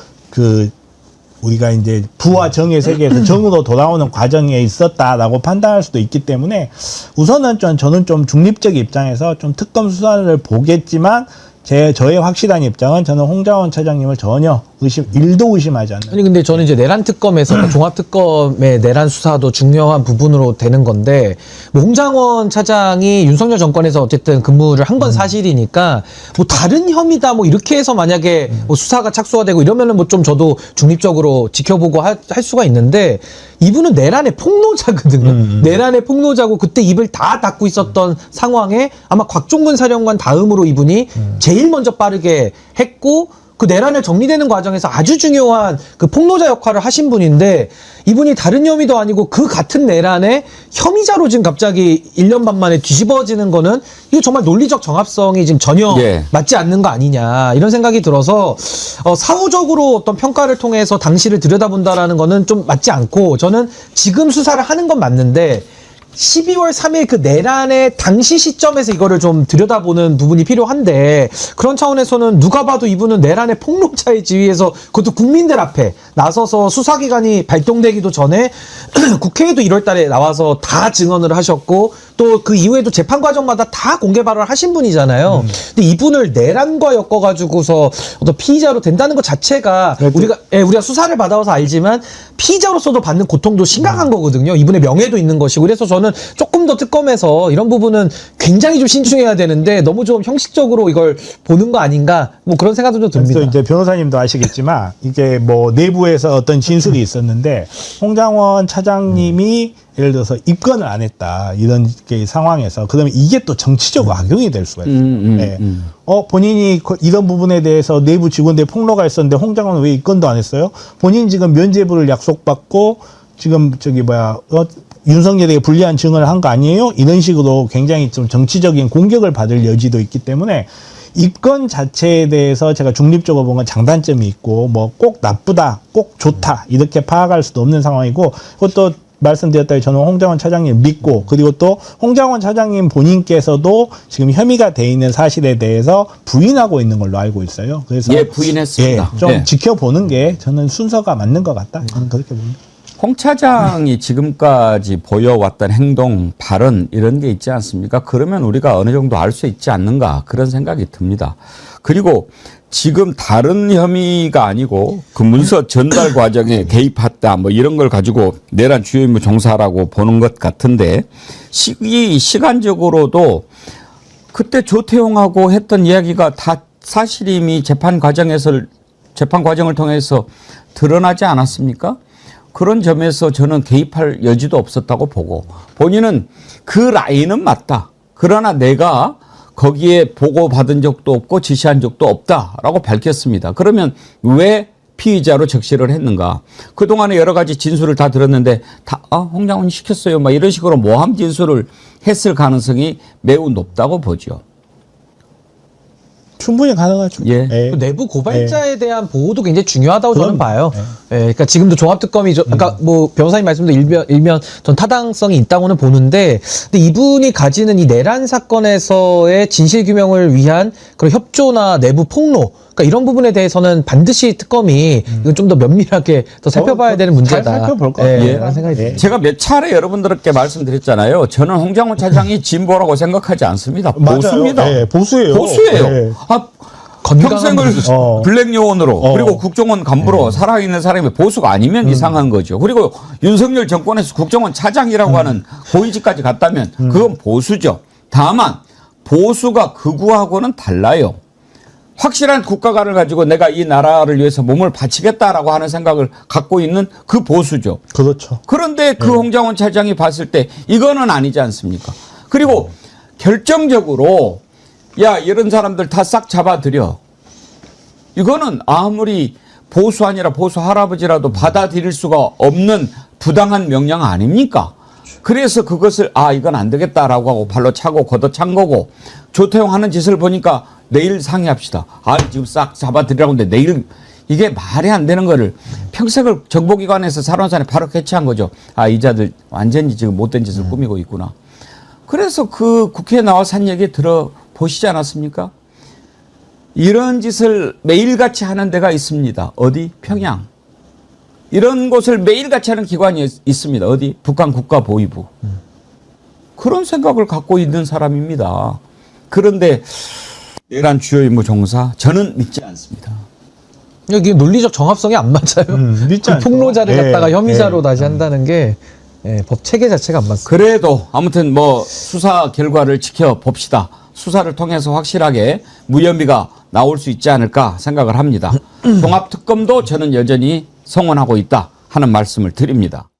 우리가 이제 부와 정의 세계에서 정으로 돌아오는 과정에 있었다라고 판단할 수도 있기 때문에 우선은 저는 좀 중립적 입장에서 좀 특검 수사를 보겠지만 저의 확실한 입장은 저는 홍장원 차장님을 전혀 1도 의심하지 않는. 아니 근데 저는 이제 내란 특검에서 종합 특검의 내란 수사도 중요한 부분으로 되는 건데 뭐 홍장원 차장이 윤석열 정권에서 어쨌든 근무를 한 건 사실이니까 뭐 다른 혐의다 뭐 이렇게 해서 만약에 뭐 수사가 착수가 되고 이러면은 뭐 좀 저도 중립적으로 지켜보고 할 수가 있는데 이분은 내란의 폭로자거든요. 내란의 폭로자고 그때 입을 다 닫고 있었던 상황에 아마 곽종근 사령관 다음으로 이분이 제일 먼저 빠르게 했고 그 내란을 정리되는 과정에서 아주 중요한 그 폭로자 역할을 하신 분인데 이분이 다른 혐의도 아니고 그 같은 내란의 혐의자로 지금 갑자기 1년 반 만에 뒤집어지는 거는 이거 정말 논리적 정합성이 지금 전혀 맞지 않는 거 아니냐 이런 생각이 들어서 사후적으로 어떤 평가를 통해서 당시를 들여다본다라는 거는 좀 맞지 않고 저는 지금 수사를 하는 건 맞는데 12월 3일 그 내란의 당시 시점에서 이거를 좀 들여다보는 부분이 필요한데 그런 차원에서는 누가 봐도 이분은 내란의 폭로자의 지위에서 그것도 국민들 앞에 나서서 수사기관이 발동되기도 전에 국회에도 1월 달에 나와서 다 증언을 하셨고 또 그 이후에도 재판 과정마다 다 공개 발언을 하신 분이잖아요. 근데 이분을 내란과 엮어가지고서 어떤 피의자로 된다는 것 자체가 우리가 수사를 받아와서 알지만 피의자로서도 받는 고통도 심각한 거거든요. 이분의 명예도 있는 것이고 그래서 저는 조금 더 특검에서 이런 부분은 굉장히 좀 신중해야 되는데 너무 좀 형식적으로 이걸 보는 거 아닌가 뭐 그런 생각도 좀 듭니다. 그래서 이제 변호사님도 아시겠지만 이게 뭐 내부에서 어떤 진술이 있었는데 홍장원 차장님이 예를 들어서 입건을 안 했다 이런 상황에서 그러면 이게 또 정치적으로 악용이 될 수가 있어요. 본인이 이런 부분에 대해서 내부 직원들 폭로가 있었는데 홍장원은 왜 입건도 안 했어요? 본인 지금 면죄부를 약속받고 지금 윤석열에게 불리한 증언을 한 거 아니에요? 이런 식으로 굉장히 좀 정치적인 공격을 받을 여지도 있기 때문에 입건 자체에 대해서 제가 중립적으로 본 건 장단점이 있고 뭐 꼭 나쁘다, 꼭 좋다 이렇게 파악할 수도 없는 상황이고 그것도 말씀드렸다시피 저는 홍장원 차장님 믿고 그리고 또 홍장원 차장님 본인께서도 지금 혐의가 돼 있는 사실에 대해서 부인하고 있는 걸로 알고 있어요. 그래서 부인했습니다. 좀 지켜보는 게 저는 순서가 맞는 것 같다. 저는 그렇게 봅니다. 홍 차장이 지금까지 보여왔던 행동, 발언 이런 게 있지 않습니까? 그러면 우리가 어느 정도 알 수 있지 않는가 그런 생각이 듭니다. 그리고 지금 다른 혐의가 아니고 그 문서 전달 과정에 개입했다 뭐 이런 걸 가지고 내란 주요 임무 종사라고 보는 것 같은데 시간적으로도 그때 조태용하고 했던 이야기가 다 사실임이 재판 과정을 통해서 드러나지 않았습니까? 그런 점에서 저는 개입할 여지도 없었다고 보고 본인은 그 라인은 맞다. 그러나 내가 거기에 보고받은 적도 없고 지시한 적도 없다라고 밝혔습니다. 그러면 왜 피의자로 적시를 했는가? 그동안에 여러 가지 진술을 다 들었는데 홍장원이 시켰어요. 막 이런 식으로 모함 진술을 했을 가능성이 매우 높다고 보죠. 충분히 가능하죠. 예. 그 내부 고발자에 대한 보호도 굉장히 중요하다고 저는 봐요. 그러니까 지금도 종합특검이 아까 뭐 변호사님 말씀도 일면 전 타당성이 있다고는 보는데, 근데 이분이 가지는 이 내란 사건에서의 진실 규명을 위한 그런 협조나 내부 폭로, 그러니까 이런 부분에 대해서는 반드시 특검이 이건 좀 더 면밀하게 더 살펴봐야 되는 문제다. 잘 살펴볼 것 같아요. 라는 생각이 듭니다. 제가 몇 차례 여러분들께 말씀드렸잖아요. 저는 홍장원 차장이 진보라고 생각하지 않습니다. 보수입니다. 맞아요. 보수예요. 보수예요. 평생을 블랙 요원으로 그리고 국정원 간부로 살아있는 사람이 보수가 아니면 이상한 거죠. 그리고 윤석열 정권에서 국정원 차장이라고 하는 고위직까지 갔다면 그건 보수죠. 다만 보수가 극우하고는 달라요. 확실한 국가관을 가지고 내가 이 나라를 위해서 몸을 바치겠다라고 하는 생각을 갖고 있는 그 보수죠. 그렇죠. 그런데 그 홍장원 차장이 봤을 때 이거는 아니지 않습니까? 그리고 결정적으로 야 이런 사람들 다 싹 잡아들여. 이거는 아무리 보수 아니라 보수 할아버지라도 받아들일 수가 없는 부당한 명령 아닙니까? 그래서 그것을 이건 안 되겠다라고 하고 발로 차고 걷어찬 거고, 조태용 하는 짓을 보니까 내일 상의합시다. 지금 싹 잡아들이라고 하는데 내일, 이게 말이 안 되는 거를 평생을 정보기관에서 살아온 사람이 바로 캐치한 거죠. 이 자들 완전히 지금 못된 짓을 꾸미고 있구나. 그래서 그 국회에 나와서 한 얘기 들어보시지 않았습니까? 이런 짓을 매일같이 하는 데가 있습니다. 어디? 평양. 이런 곳을 매일같이 하는 기관이 있습니다. 어디? 북한 국가보위부. 그런 생각을 갖고 있는 사람입니다. 그런데 내란 주요 임무 종사 저는 믿지 않습니다. 이게 논리적 정합성이 안 맞아요. 그 폭로자를 갖다가 혐의자로 다시 한다는 게 법 체계 자체가 안 맞습니다. 그래도 아무튼 뭐 수사 결과를 지켜봅시다. 수사를 통해서 확실하게 무혐의가 나올 수 있지 않을까 생각을 합니다. 종합특검도 저는 여전히 성원하고 있다 하는 말씀을 드립니다.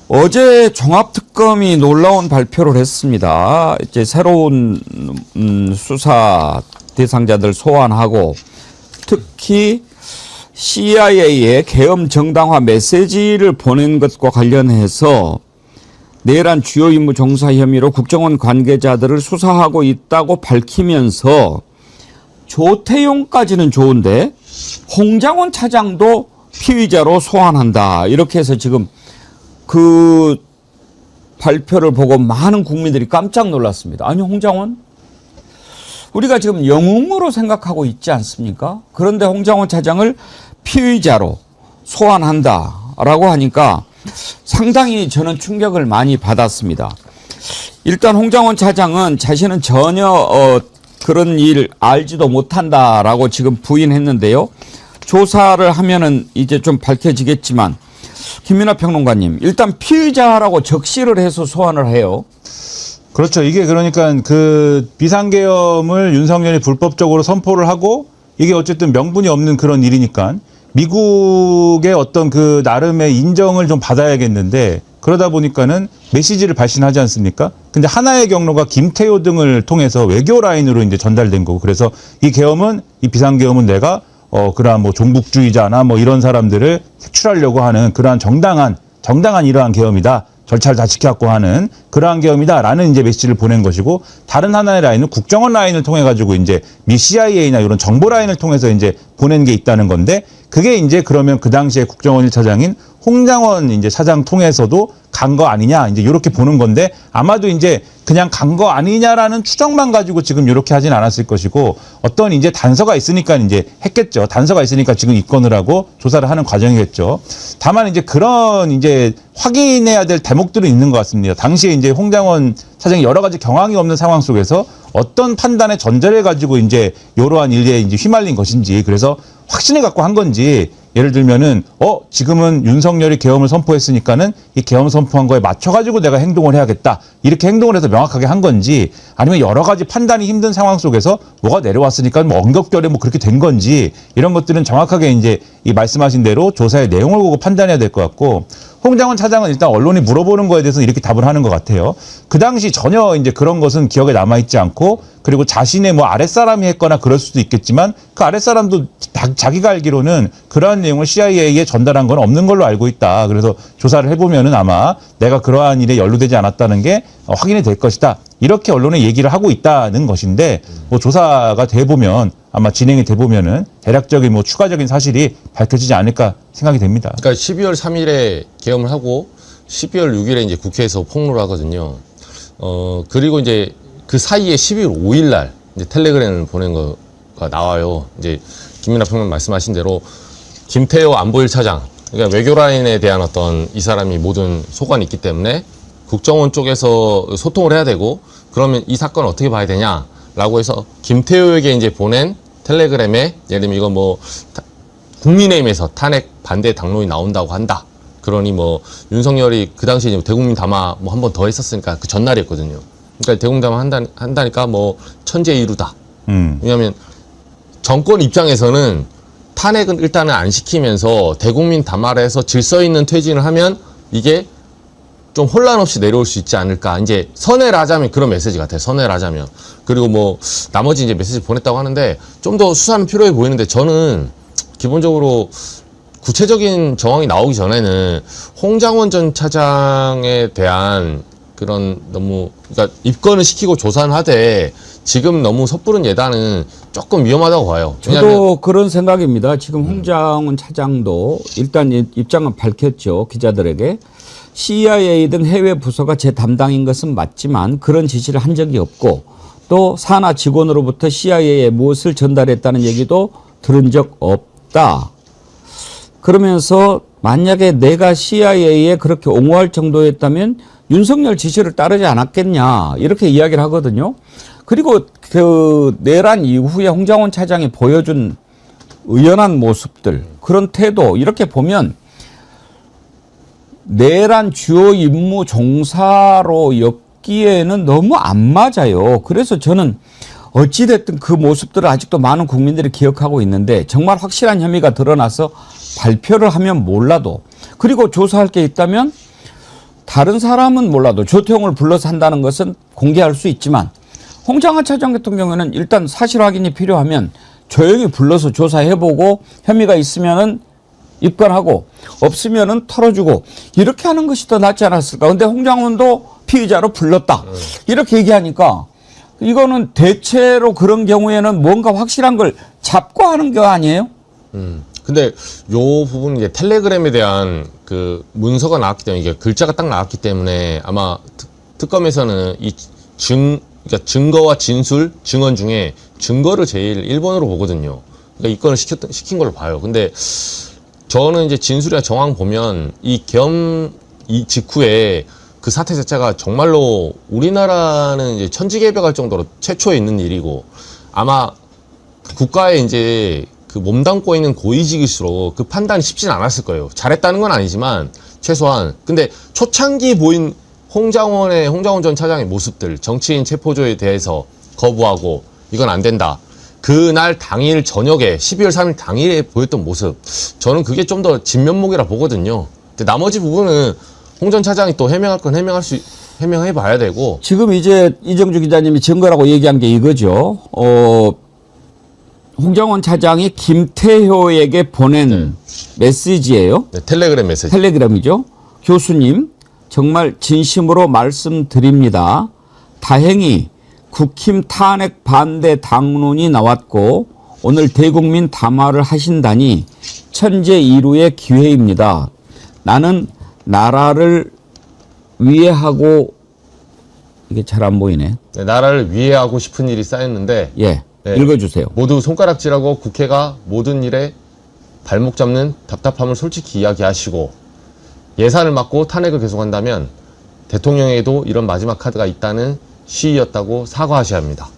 어제 종합특검이 놀라운 발표를 했습니다. 이제 새로운 수사 대상자들 소환하고 특히 CIA의 계엄 정당화 메시지를 보낸 것과 관련해서 내란 주요 임무 종사 혐의로 국정원 관계자들을 수사하고 있다고 밝히면서 조태용까지는 좋은데 홍장원 차장도 피의자로 소환한다. 이렇게 해서 지금 그 발표를 보고 많은 국민들이 깜짝 놀랐습니다. 아니 홍장원? 우리가 지금 영웅으로 생각하고 있지 않습니까? 그런데 홍장원 차장을 피의자로 소환한다라고 하니까 상당히 저는 충격을 많이 받았습니다. 일단 홍장원 차장은 자신은 전혀 그런 일 알지도 못한다라고 지금 부인했는데요. 조사를 하면은 이제 좀 밝혀지겠지만 김민하 평론가님, 일단 피의자라고 적시를 해서 소환을 해요. 그렇죠. 이게 그러니까 그 비상계엄을 윤석열이 불법적으로 선포를 하고 이게 어쨌든 명분이 없는 그런 일이니까 미국의 어떤 그 나름의 인정을 좀 받아야겠는데 그러다 보니까는 메시지를 발신하지 않습니까? 근데 하나의 경로가 김태효 등을 통해서 외교 라인으로 이제 전달된 거고, 그래서 이 계엄은, 이 비상계엄은 내가 그러한 뭐 종북주의자나 뭐 이런 사람들을 색출하려고 하는 그러한 정당한 이러한 계엄이다. 절차를 다 지켜갖고 하는 그러한 계엄이다라는 이제 메시지를 보낸 것이고, 다른 하나의 라인은 국정원 라인을 통해 가지고 이제 미 CIA나 이런 정보 라인을 통해서 이제 보낸 게 있다는 건데, 그게 이제 그러면 그 당시에 국정원 1차장인 홍장원 이제 차장 통해서도 간 거 아니냐, 이제 이렇게 보는 건데, 아마도 이제 그냥 간 거 아니냐라는 추정만 가지고 지금 이렇게 하진 않았을 것이고 어떤 이제 단서가 있으니까 이제 했겠죠. 단서가 있으니까 지금 입건을 하고 조사를 하는 과정이겠죠. 다만 이제 그런 이제 확인해야 될 대목들은 있는 것 같습니다. 당시에 이제 홍장원 차장이 여러 가지 경황이 없는 상황 속에서 어떤 판단의 전제를 가지고 이제 이러한 일에 이제 휘말린 것인지 그래서 확신을 갖고 한 건지 예를 들면은 지금은 윤석열이 계엄을 선포했으니까는 이 계엄 선포한 거에 맞춰가지고 내가 행동을 해야겠다 이렇게 행동을 해서 명확하게 한 건지 아니면 여러 가지 판단이 힘든 상황 속에서 뭐가 내려왔으니까 뭐 엉겁결에 뭐 그렇게 된 건지 이런 것들은 정확하게 이제 이 말씀하신 대로 조사의 내용을 보고 판단해야 될 것 같고 홍장원 차장은 일단 언론이 물어보는 거에 대해서는 이렇게 답을 하는 것 같아요. 그 당시 전혀 이제 그런 것은 기억에 남아있지 않고 그리고 자신의 뭐 아랫사람이 했거나 그럴 수도 있겠지만 그 아랫사람도 자기가 알기로는 그러한 내용을 CIA에 전달한 건 없는 걸로 알고 있다. 그래서 조사를 해보면은 아마 내가 그러한 일에 연루되지 않았다는 게 확인이 될 것이다. 이렇게 언론에 얘기를 하고 있다는 것인데 뭐 조사가 돼보면 아마 진행이 돼보면은 대략적인 뭐 추가적인 사실이 밝혀지지 않을까 생각이 됩니다. 그러니까 12월 3일에 계엄을 하고 12월 6일에 이제 국회에서 폭로를 하거든요. 그리고 이제 그 사이에 12월 5일 날 이제 텔레그램을 보낸 거가 나와요. 이제 김민하 평론 말씀하신 대로 김태호 안보 1차장, 그러니까 외교라인에 대한 어떤 이 사람이 모든 소관이 있기 때문에 국정원 쪽에서 소통을 해야 되고 그러면 이 사건을 어떻게 봐야 되냐라고 해서 김태호에게 이제 보낸 텔레그램에 예를 들면 이거 뭐 국민의힘에서 탄핵 반대 당론이 나온다고 한다. 그러니 뭐 윤석열이 그 당시에 이제 대국민 담화 뭐 한 번 더 했었으니까 그 전날이었거든요. 그러니까 대국민 담화 한다니까 뭐 천재이루다. 왜냐하면 정권 입장에서는 탄핵은 일단은 안 시키면서 대국민 담화를 해서 질서 있는 퇴진을 하면 이게 좀 혼란 없이 내려올 수 있지 않을까. 이제 선회를 하자면 그런 메시지 같아요. 선회를 하자면. 그리고 뭐 나머지 이제 메시지 보냈다고 하는데 좀 더 수사는 필요해 보이는데 저는 기본적으로 구체적인 정황이 나오기 전에는 홍장원 전 차장에 대한 그런 너무 그러니까 입건을 시키고 조사는 하되 지금 너무 섣부른 예단은 조금 위험하다고 봐요. 저도 그런 생각입니다. 지금 홍장원 차장도 일단 입장은 밝혔죠. 기자들에게. CIA 등 해외 부서가 제 담당인 것은 맞지만 그런 지시를 한 적이 없고 또 산하 직원으로부터 CIA에 무엇을 전달했다는 얘기도 들은 적 없다. 그러면서 만약에 내가 CIA에 그렇게 옹호할 정도였다면 윤석열 지시를 따르지 않았겠냐 이렇게 이야기를 하거든요. 그리고 그 내란 이후에 홍장원 차장이 보여준 의연한 모습들 그런 태도 이렇게 보면 내란 주요 임무 종사로 엮기에는 너무 안 맞아요. 그래서 저는 어찌됐든 그 모습들을 아직도 많은 국민들이 기억하고 있는데 정말 확실한 혐의가 드러나서 발표를 하면 몰라도 그리고 조사할 게 있다면 다른 사람은 몰라도 조태용을 불러서 한다는 것은 공개할 수 있지만 홍장원 차장 같은 경우에는 일단 사실 확인이 필요하면 조용히 불러서 조사해보고 혐의가 있으면은 입건하고 없으면은 털어주고 이렇게 하는 것이 더 낫지 않았을까. 근데 홍장원도 피의자로 불렀다. 이렇게 얘기하니까 이거는 대체로 그런 경우에는 뭔가 확실한 걸 잡고 하는 거 아니에요? 근데 요 부분 이제 텔레그램에 대한 그 문서가 나왔기 때문에 이게 글자가 딱 나왔기 때문에 아마 특검에서는 이 그러니까 증거와 진술, 증언 중에 증거를 제일 1번으로 보거든요. 그러니까 입건을 시킨 걸로 봐요. 근데 저는 이제 진술이나 정황 보면 이 계엄 이 직후에 그 사태 자체가 정말로 우리나라는 이제 천지개벽할 정도로 최초에 있는 일이고 아마 국가에 이제 그 몸담고 있는 고위직일수록 그 판단이 쉽진 않았을 거예요. 잘했다는 건 아니지만 최소한 근데 초창기 보인 홍장원 전 차장의 모습들 정치인 체포조에 대해서 거부하고 이건 안 된다. 그날 당일 저녁에 12월 3일 당일에 보였던 모습 저는 그게 좀 더 진면목이라 보거든요. 근데 나머지 부분은 홍 전 차장이 또 해명할 건 해명해 봐야 되고 지금 이제 이정주 기자님이 증거라고 얘기한 게 이거죠. 홍장원 차장이 김태효에게 보낸 메시지예요. 네, 텔레그램 메시지. 텔레그램이죠. 교수님 정말 진심으로 말씀드립니다. 다행히 국힘 탄핵 반대 당론이 나왔고 오늘 대국민 담화를 하신다니 천재이루의 기회입니다. 나는 나라를 위해 하고 이게 잘 안 보이네. 네, 나라를 위해하고 싶은 일이 쌓였는데 예, 네, 읽어주세요. 모두 손가락질하고 국회가 모든 일에 발목 잡는 답답함을 솔직히 이야기하시고 예산을 막고 탄핵을 계속한다면 대통령에게도 이런 마지막 카드가 있다는 시위였다고 사과하셔야 합니다.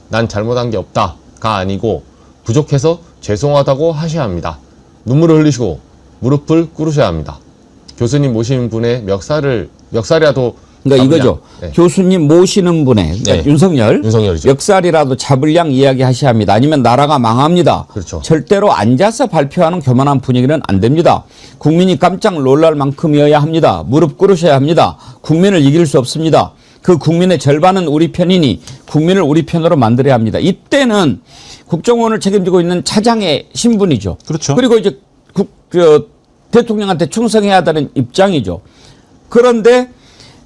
난 잘못한 게 없다가 아니고 부족해서 죄송하다고 하셔야 합니다. 눈물을 흘리시고 무릎을 꿇으셔야 합니다. 교수님 모신 분의 멱살이라도 그러니까 이거죠. 네. 교수님 모시는 분의 그러니까 네. 윤석열이죠. 멱살이라도 잡을 양 이야기하셔야 합니다. 아니면 나라가 망합니다. 그렇죠. 절대로 앉아서 발표하는 교만한 분위기는 안 됩니다. 국민이 깜짝 놀랄 만큼이어야 합니다. 무릎 꿇으셔야 합니다. 국민을 이길 수 없습니다. 그 국민의 절반은 우리 편이니 국민을 우리 편으로 만들어야 합니다. 이때는 국정원을 책임지고 있는 차장의 신분이죠. 그렇죠. 그리고 이제 대통령한테 충성해야 한다는 입장이죠. 그런데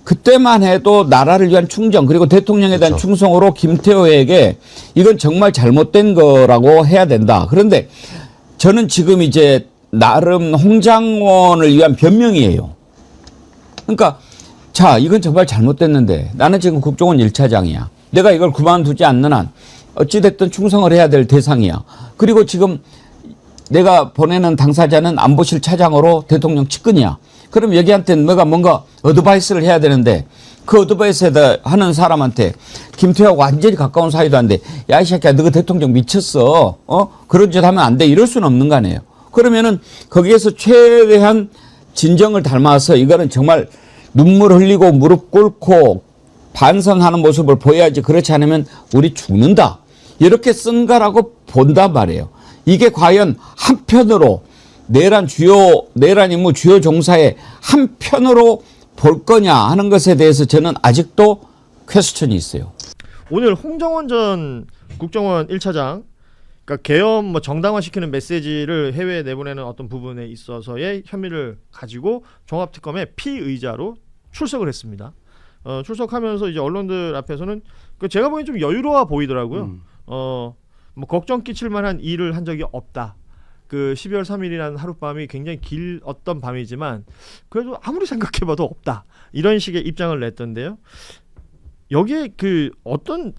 그때만 해도 나라를 위한 충정 그리고 대통령에 대한 그렇죠. 충성으로 김태호에게 이건 정말 잘못된 거라고 해야 된다. 그런데 저는 지금 이제 나름 홍장원을 위한 변명이에요. 그러니까 자 이건 정말 잘못됐는데 나는 지금 국정원 1차장이야. 내가 이걸 그만두지 않는 한 어찌됐든 충성을 해야 될 대상이야. 그리고 지금 내가 보내는 당사자는 안보실 차장으로 대통령 측근이야. 그럼 여기한테 내가 뭔가 어드바이스를 해야 되는데 그 어드바이스 하는 사람한테 김태호하고 완전히 가까운 사이도 한데 야 이 새끼야 너가 대통령 미쳤어. 그런 짓 하면 안 돼. 이럴 수는 없는 거 아니에요. 그러면은 거기에서 최대한 진정을 닮아서 이거는 정말 눈물 흘리고 무릎 꿇고 반성하는 모습을 보여야지. 그렇지 않으면 우리 죽는다. 이렇게 쓴 거라고 본단 말이에요. 이게 과연 한편으로 내란 임무 주요 종사의 한편으로 볼 거냐 하는 것에 대해서 저는 아직도 퀘스천이 있어요. 오늘 홍정원 전 국정원 1차장 그러니까 계엄 정당화시키는 메시지를 해외에 내보내는 어떤 부분에 있어서의 혐의를 가지고 종합특검의 피의자로 출석을 했습니다. 출석하면서 이제 언론들 앞에서는 제가 보기엔 좀 여유로워 보이더라고요. 걱정 끼칠 만한 일을 한 적이 없다. 그 12월 3일이라는 하룻밤이 굉장히 길었던 밤이지만 그래도 아무리 생각해봐도 없다. 이런 식의 입장을 냈던데요. 여기에 어떤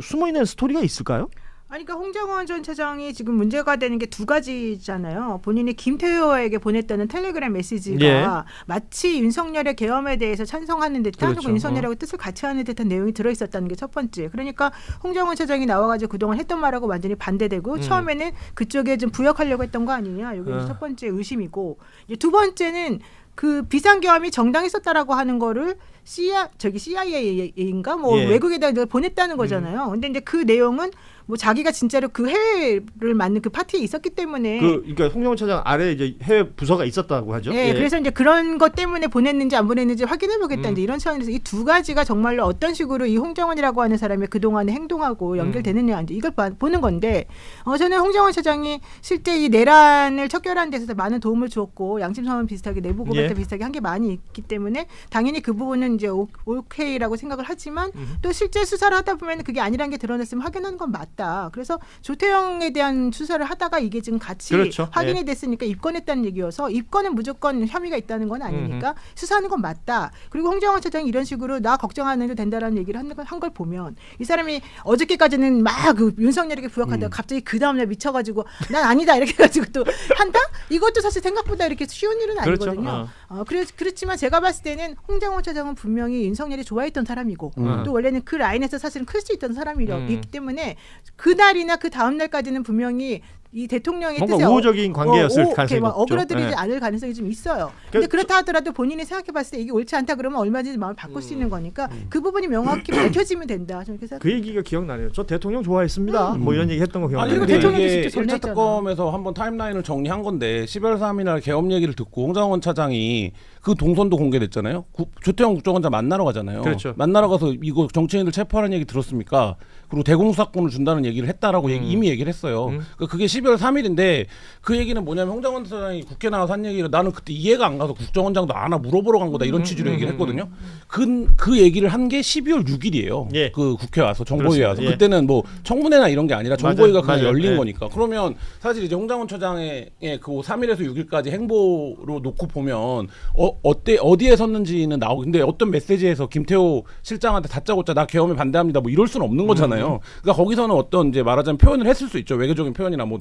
숨어있는 스토리가 있을까요? 아니, 그러니까 홍정원 전 차장이 지금 문제가 되는 게 두 가지잖아요. 본인이 김태호에게 보냈다는 텔레그램 메시지가 예. 마치 윤석열의 계엄에 대해서 찬성하는 듯한 그렇죠. 혹은 윤석열하고 뜻을 같이 하는 듯한 내용이 들어있었다는 게 첫 번째. 그러니까 홍정원 차장이 나와가지고 그동안 했던 말하고 완전히 반대되고 처음에는 그쪽에 좀 부역하려고 했던 거 아니냐. 이게 첫 번째 의심이고, 이제 두 번째는 그 비상계엄이 정당했었다라고 하는 거를 CIA인가 예. 외국에다 보냈다는 거잖아요. 근데 이제 그 내용은 자기가 진짜로 그 해외를 맞는 그 파티에 있었기 때문에 그러니까 홍정원 차장 아래 이제 해외 부서가 있었다고 하죠. 네, 그래서 이제 그런 것 때문에 보냈는지 안 보냈는지 확인해 보겠다. 이제 이런 차원에서 이 두 가지가 정말로 어떤 식으로 이 홍정원이라고 하는 사람의 그동안의 행동하고 연결되느냐 이제 이걸 보는 건데, 저는 홍정원 차장이 실제 이 내란을 척결하는 데 있어서 많은 도움을 주었고 양심선언 비슷하게 내부 고발 때 비슷하게 한 게 많이 있기 때문에 당연히 그 부분은 이제 오케이라고 생각을 하지만 또 실제 수사를 하다 보면 그게 아니라는 게 드러났으면 확인하는 건 맞다. 그래서 조태영에 대한 수사를 하다가 이게 지금 같이 그렇죠. 확인이 됐으니까 입건했다는 얘기여서 입건은 무조건 혐의가 있다는 건 아니니까 수사하는 건 맞다. 그리고 홍정원 차장이 이런 식으로 나 걱정 안 해도 된다라는 얘기를 한 걸 보면 이 사람이 어저께까지는 막 그 윤석열에게 부역하다가 갑자기 그 다음날 미쳐가지고 난 아니다 이렇게 해가지고 또 한다? 이것도 사실 생각보다 이렇게 쉬운 일은 아니거든요. 그렇죠. 그렇지만 제가 봤을 때는 홍정원 차장은 분명히 윤석열이 좋아했던 사람이고 또 원래는 그 라인에서 사실은 클 수 있던 사람이기 때문에 그날이나 그 다음날까지는 분명히 이 대통령의 뭔가 뜻에 우호적인 관계였을 가능성이 높죠. 어그러들이지 않을 가능성이 좀 있어요. 근데 그렇다 하더라도 본인이 생각해봤을 때 이게 옳지 않다 그러면 얼마든지 마음을 바꿀 수 있는 거니까 그 부분이 명확히 밝혀지면 된다. 저는 그래서 그 얘기가 기억나네요. 저 대통령 좋아했습니다. 뭐 이런 얘기 했던 거 기억나요. 아니 대통령도 이게 진짜 1차 특검에서 한번 타임라인을 정리한 건데 12월 3일 날 계엄 얘기를 듣고 홍정원 차장이 그 동선도 공개됐잖아요. 조태영 국정원장 만나러 가잖아요. 그렇죠. 만나러 가서 이거 정치인들 체포하는 얘기 들었습니까? 그리고 대공수사권을 준다는 얘기를 했다라고 이미 얘기를 했어요. 그러니까 그게 12월 12월 3일인데 그 얘기는 뭐냐면 홍장원 차장이 국회 나와서 한 얘기를 나는 그때 이해가 안 가서 국정원장도 안 와 물어보러 간 거다 이런 취지로 얘기를 했거든요. 그 얘기를 한 게 12월 6일이에요. 예. 그 국회 와서 정보위에 와서 예. 그때는 뭐 청문회나 이런 게 아니라 정보위가 그냥 맞아요. 열린 예. 거니까. 그러면 사실 이제 홍장원 차장의 그 3일에서 6일까지 행보로 놓고 보면 어디에 섰는지는 나오고 근데 어떤 메시지에서 김태호 실장한테 다짜고짜 나 계엄에 반대합니다 뭐 이럴 수는 없는 거잖아요. 그러니까 거기서는 어떤 이제 말하자면 표현을 했을 수 있죠. 외교적인 표현이나 뭐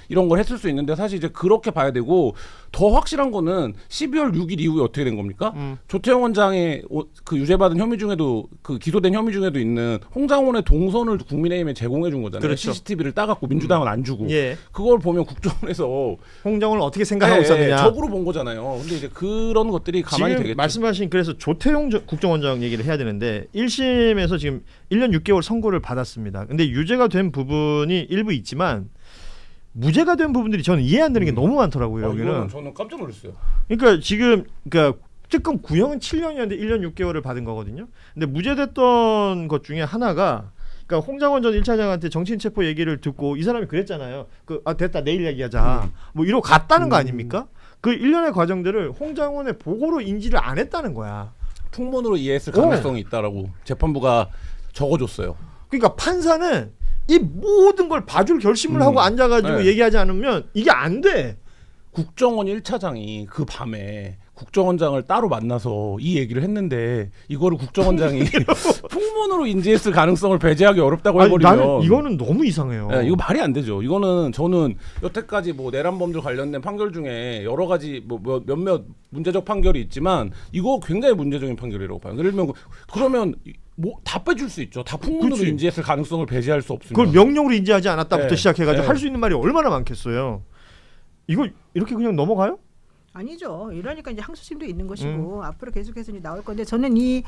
이런 걸 했을 수 있는데 사실 이제 그렇게 봐야 되고 더 확실한 거는 12월 6일 이후에 어떻게 된 겁니까? 조태영 원장의 그 유죄받은 혐의 중에도 그 기소된 혐의 중에도 있는 홍장원의 동선을 국민의힘에 제공해 준 거잖아요. 그렇죠. CCTV를 따갖고 민주당은 안 주고 예. 그걸 보면 국정원에서 홍장원을 어떻게 생각하고 있었느냐 적으로 본 거잖아요. 근데 이제 그런 것들이 가만히 지금 되겠죠. 말씀하신 그래서 조태용 국정원장 얘기를 해야 되는데 1심에서 지금 1년 6개월 선고를 받았습니다. 근데 유죄가 된 부분이 일부 있지만 무죄가 된 부분들이 저는 이해 안 되는 게 너무 많더라고요. 여기는. 이거는 저는 깜짝 놀랐어요. 그러니까 지금 특검 구형은 7년이었는데 1년 6개월을 받은 거거든요. 근데 무죄됐던 것 중에 하나가 그러니까 홍장원 전 1차장한테 정치인 체포 얘기를 듣고 이 사람이 그랬잖아요. 됐다 내일 얘기하자. 뭐 이러고 갔다는 거 아닙니까? 그 1년의 과정들을 홍장원의 보고로 인지를 안 했다는 거야. 풍문으로 이해했을 가능성이 있다라고 재판부가 적어줬어요. 그러니까 판사는 이 모든 걸 봐줄 결심을 하고 앉아가지고 얘기하지 않으면 이게 안 돼. 국정원 1차장이 그 밤에 국정원장을 따로 만나서 이 얘기를 했는데 이거를 국정원장이 풍문으로 인지했을 가능성을 배제하기 어렵다고 해버리면 나는 이거는 너무 이상해요. 네, 이거 말이 안 되죠. 이거는 저는 여태까지 뭐 내란 범죄 관련된 판결 중에 여러 가지 뭐 몇몇 문제적 판결이 있지만 이거 굉장히 문제적인 판결이라고 봐요. 예를 들면 그러면 뭐 다 빼줄 수 있죠. 다 풍문으로 그렇지. 인지했을 가능성을 배제할 수 없으면 그걸 명령으로 인지하지 않았다부터 네. 시작해가지고 네. 할 수 있는 말이 얼마나 많겠어요. 이거 이렇게 그냥 넘어가요? 아니죠. 이러니까 이제 항소심도 있는 것이고 앞으로 계속해서 이제 나올 건데 저는 이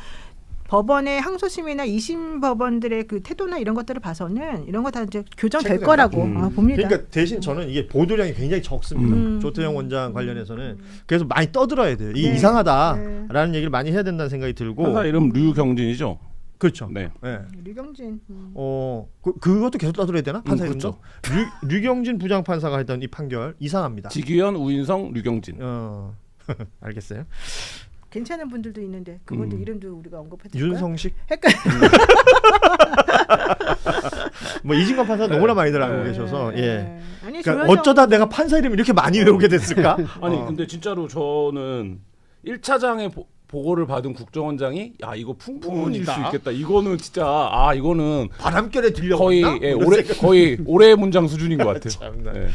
법원의 항소심이나 2심 법원들의 그 태도나 이런 것들을 봐서는 이런 거 다 이제 교정될 거라고 봅니다. 그러니까 대신 저는 이게 보도량이 굉장히 적습니다. 조태영 원장 관련해서는 그래서 많이 떠들어야 돼요. 이게 이상하다라는 얘기를 많이 해야 된다는 생각이 들고. 판사 이름 류경진이죠. 그렇죠. 네. 류경진. 그것도 계속 떠들어야 되나? 판사 그렇죠. 이름도? 류경진 부장판사가 했던 이 판결 이상합니다. 지규현, 우인성, 류경진. 알겠어요. 괜찮은 분들도 있는데 그분들 이름도 우리가 언급해도 윤성식? 헷갈려. 뭐 이진관 판사 너무나 많이들 알고 계셔서 예. 아니, 그러니까 어쩌다 내가 판사 이름 이렇게 많이 외우게 됐을까? 아니 근데 진짜로 저는 1차장의 보고를 받은 국정원장이 야 이거 풍문일 수 있겠다. 이거는 진짜 이거는 바람결에 들려갔나? 거의 올해 문장 수준인 것 같아요. 참나. 네.